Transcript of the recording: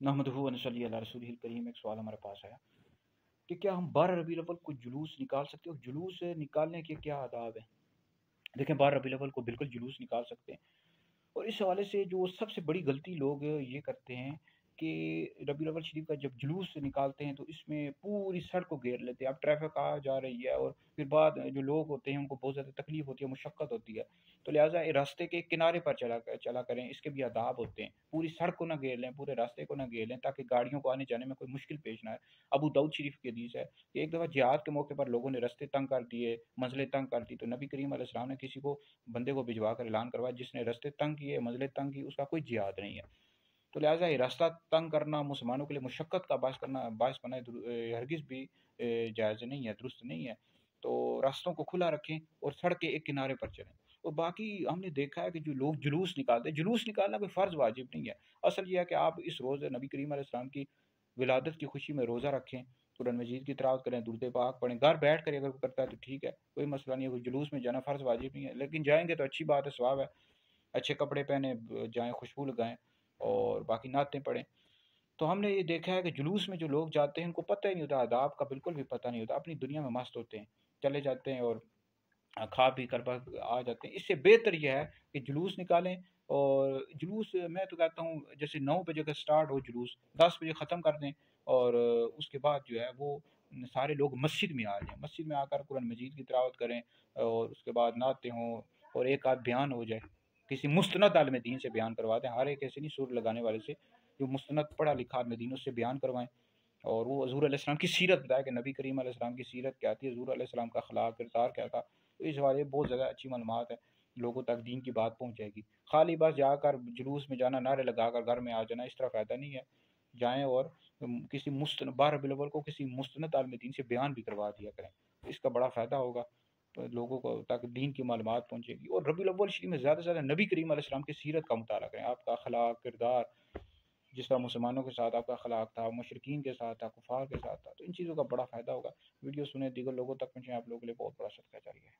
नहमदुहु व नसल्ली अला रसूलिहिल करीम। एक सवाल हमारे पास आया कि क्या हम 12 रबीउल अव्वल को जुलूस निकाल सकते हैं, और जुलूस निकालने के क्या आदाब हैं। देखें, 12 रबीउल अव्वल को बिल्कुल जुलूस निकाल सकते हैं। और इस हवाले से जो सबसे बड़ी गलती लोग ये करते हैं कि रबीउल अव्वल शरीफ का जब जुलूस निकालते हैं तो इसमें पूरी सड़क को घेर लेते हैं। अब ट्रैफिक आ जा रही है और फिर बाद जो लोग होते हैं उनको बहुत ज़्यादा तकलीफ होती है, मुशक्क़त होती है। तो लिहाजा रास्ते के किनारे पर चला करें, इसके भी आदाब होते हैं। पूरी सड़क को ना घेर लें, पूरे रास्ते को ना घेर लें, ताकि गाड़ियों को आने जाने में कोई मुश्किल पेश ना आए। अबू दाऊद शरीफ की हदीस है कि एक दफ़ा जिहाद के मौके पर लोगों ने रास्ते तंग कर दिए, मंजिलें तंग कर दी, तो नबी करीम अलैहिस्सलाम ने किसी को बंदे को भिजवा कर ऐलान करवाया, जिसने रास्ते तंग किए, मंजिलें तंग की, उसका कोई जिहाद नहीं है। तो लिहाजा ये रास्ता तंग करना, मुसलमानों के लिए मुशक्क़त का बायस बना हरगिज़ भी जायज़ नहीं है, दुरुस्त नहीं है। तो रास्तों को खुला रखें और सड़क के एक किनारे पर चलें। और बाकी हमने देखा है कि जो लोग जुलूस निकालते हैं, जुलूस निकालना कोई फ़र्ज़ वाजिब नहीं है। असल ये है कि आप इस रोज़ नबी करीम अलैहिस्सलाम की विलादत की खुशी में रोज़ा रखें, कुरान मजीद की तिलावत करें, दुरूद पाक पढ़ें। घर बैठ कर अगर कोई करता है तो ठीक है, कोई मसला नहीं है। कोई जुलूस में जाना फ़र्ज़ वाजिब नहीं है, लेकिन जाएंगे तो अच्छी बात है, सवाब है। अच्छे कपड़े पहने जाएं, खुशबू लगाएं और बाकी नातें पढ़ें। तो हमने ये देखा है कि जुलूस में जो लोग जाते हैं उनको पता ही नहीं होता, आदाब का बिल्कुल भी पता नहीं होता, अपनी दुनिया में मस्त होते हैं, चले जाते हैं और खा पी कर बस आ जाते हैं। इससे बेहतर यह है कि जुलूस निकालें। और जुलूस मैं तो कहता हूँ जैसे 9 बजे का स्टार्ट हो जुलूस, 10 बजे ख़त्म कर दें। और उसके बाद जो है वो सारे लोग मस्जिद में आ जाएं, मस्जिद में आकर कुरान मजीद की तिलावत करें और उसके बाद नाते हों और एक आध बयान हो जाए, किसी मुस्तनद आलिम दीन से बयान करवा दें, हर एक ऐसे नहीं सुर लगाने वाले से, जो मुस्तनद पढ़ा लिखा आलिम दीन उससे बयान करवाएं। और वो हज़ूर अलैहिस्सलाम की सीरत बताया कि नबी करीम अलैहिस्सलाम की सीरत क्या थी, हज़ूर अलैहिस्सलाम का अखलाक किरदार क्या था। तो इस हवाले बहुत ज़्यादा अच्छी मालूमात है, लोगों तक दीन की बात पहुँच जाएगी। खाली बस जाकर जुलूस में जाना, नारे लगाकर घर में आ जाना, इस तरह फ़ायदा नहीं है। जाएँ और किसी 12 रबीउल अव्वल को किसी मुस्तनद आलिम दीन से बयान भी करवा दिया करें, तो इसका बड़ा फ़ायदा होगा। तो लोगों को तक दीन की मालूमात पहुँचेगी। और रबीउल अव्वल शरीफ में ज़्यादा से ज़्यादा नबी करीम अलैहिस्सलाम की सीरत का मुताला करें, आपका अखलाक किरदार जिस तरह मुसलमानों के साथ आपका अखलाक था, मुशरिकीन के साथ था, कुफ़ार के साथ था, तो इन चीज़ों का बड़ा फ़ायदा होगा। वीडियो सुने, दीगर लोगों तक पहुँचे, आप लोगों के लिए बहुत बड़ा सदका जारी है।